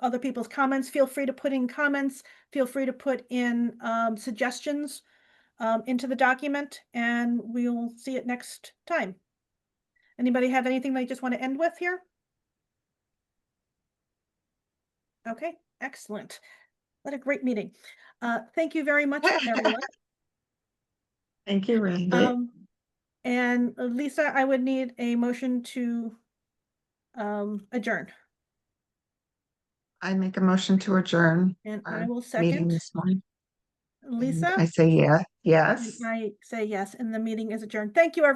other people's comments. Feel free to put in comments. Feel free to put in suggestions into the document, and we'll see it next time. Anybody have anything they just want to end with here? Okay, excellent. What a great meeting. Thank you very much, everyone. Thank you, Randy. And Lisa, I would need a motion to adjourn. I make a motion to adjourn And our I will meeting second. this morning. And Lisa? I say yes. I say yes, and the meeting is adjourned. Thank you, everybody.